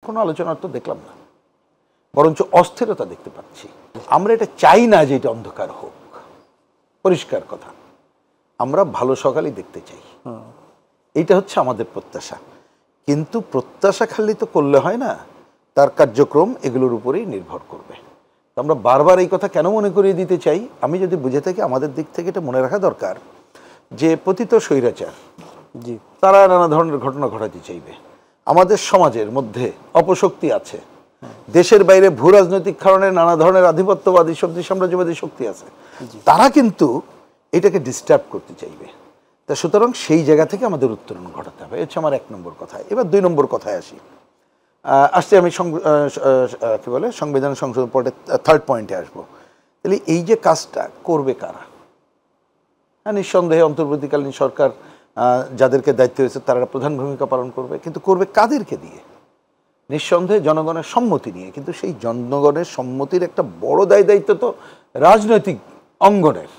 কোনো আলোচনার তো দেখলাম না, বরঞ্চ অস্থিরতা দেখতে পাচ্ছি। আমরা এটা চাই না যে এটা অন্ধকার হোক, পরিষ্কার কথা, আমরা ভালো সকালই দেখতে চাই, এইটা হচ্ছে আমাদের প্রত্যাশা। কিন্তু প্রত্যাশা খালি তো করলে হয় না, তার কার্যক্রম এগুলোর উপরেই নির্ভর করবে। আমরা বারবার এই কথা কেন মনে করিয়ে দিতে চাই, আমি যদি বুঝে থাকি আমাদের দিক থেকে এটা মনে রাখা দরকার যে পতিত স্বৈরাচার জি তারা নানা ধরনের ঘটনা ঘটাতে চাইবে। আমাদের সমাজের মধ্যে অপশক্তি আছে, দেশের বাইরে ভূ রাজনৈতিক কারণে নানা ধরনের আধিপত্যবাদী শক্তি, সাম্রাজ্যবাদী শক্তি আছে, তারা কিন্তু এটাকে ডিস্টার্ব করতে চাইবে। তা সুতরাং সেই জায়গা থেকে আমাদের উত্তরণ ঘটাতে হবে, হচ্ছে আমার 1 নম্বর কথা। এবার 2 নম্বর কথায় আসি। আসছে আমি কি বলে সংবিধান সংশোধন পরে 3rd পয়েন্টে আসবো। তাহলে এই যে কাজটা করবে কারা? হ্যাঁ, নিঃসন্দেহে অন্তর্বর্তীকালীন সরকার যাদেরকে দায়িত্ব হয়েছে তারা প্রধান ভূমিকা পালন করবে, কিন্তু করবে কাদেরকে দিয়ে? নিঃসন্দেহে জনগণের সম্মতি নিয়ে। কিন্তু সেই জনগণের সম্মতির একটা বড় দায়িত্ব তো রাজনৈতিক অঙ্গনের।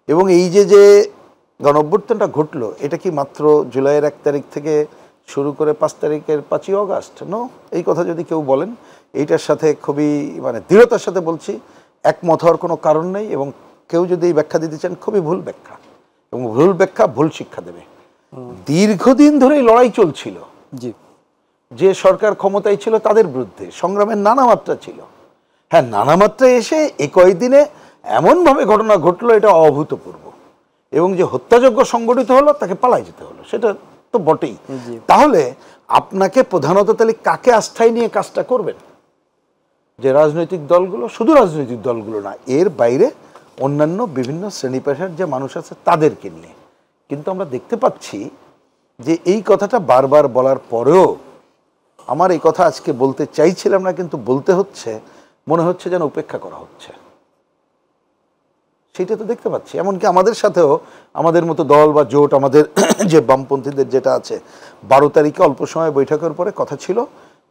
এবং এই যে গণঅভ্যুত্থানটা ঘটলো, এটা কি মাত্র জুলাইয়ের 1 তারিখ থেকে শুরু করে 5 তারিখের 5ই অগাস্ট? নো, এই কথা যদি কেউ বলেন, এইটার সাথে খুবই দৃঢ়তার সাথে বলছি, একমত হওয়ার কোনো কারণ নেই। এবং কেউ যদি এই ব্যাখ্যা দিতে চান, খুবই ভুল ব্যাখ্যা, এবং ভুল ব্যাখ্যা ভুল শিক্ষা দেবে। দীর্ঘদিন ধরে লড়াই চলছিল, জি যে সরকার ক্ষমতায় ছিল তাদের বিরুদ্ধে সংগ্রামের নানা মাত্রা ছিল। হ্যাঁ, নানা মাত্রায় এসে এই কয়েকদিনে এমনভাবে ঘটনা ঘটলো, এটা অভূতপূর্ব। এবং যে হত্যাযজ্ঞ সংগঠিত হলো, তাকে পালাই যেতে হলো, সেটা তো বটেই। তাহলে আপনাকে প্রধানত তাহলে কাকে আস্থায় নিয়ে কাজটা করবেন? যে রাজনৈতিক দলগুলো, শুধু রাজনৈতিক দলগুলো না, এর বাইরে অন্যান্য বিভিন্ন শ্রেণী পেশার যে মানুষ আছে তাদেরকে নিয়ে। কিন্তু আমরা দেখতে পাচ্ছি যে এই কথাটা বারবার বলার পরেও, আমার এই কথা আজকে বলতে চাইছিলাম না, কিন্তু বলতে হচ্ছে, মনে হচ্ছে যেন উপেক্ষা করা হচ্ছে। সেটা তো দেখতে পাচ্ছি। এমনকি আমাদের সাথেও, আমাদের মতো দল বা জোট, আমাদের যে বামপন্থীদের যেটা আছে, 12 তারিখে অল্প সময় বৈঠকের পরে কথা ছিল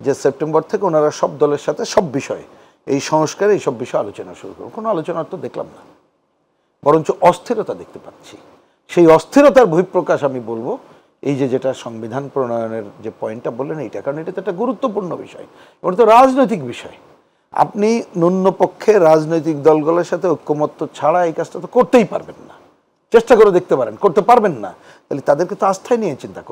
যে সেপ্টেম্বর থেকে ওনারা সব দলের সাথে সব বিষয়ে, এই সংস্কার, এইসব বিষয়ে আলোচনা শুরু করুন। কোনো আলোচনার তো দেখলাম না, বরঞ্চ অস্থিরতা দেখতে পাচ্ছি। সেই অস্থিরতার বহিঃপ্রকাশ আমি বলবো এই যেটা সংবিধান প্রণয়নের যে পয়েন্টটা বললেন, এইটা। কারণ এটা তো একটা গুরুত্বপূর্ণ বিষয়, এটা তো রাজনৈতিক বিষয়। আপনি ন্যূনপক্ষে রাজনৈতিক দলগুলোর সাথে ঐক্যমত্য ছাড়া এই কাজটা তো করতেই পারবেন না। চেষ্টা করে দেখতে পারেন, করতে পারবেন না, তাহলে তাদেরকে তো আস্থায় নিয়ে চিন্তা করুন।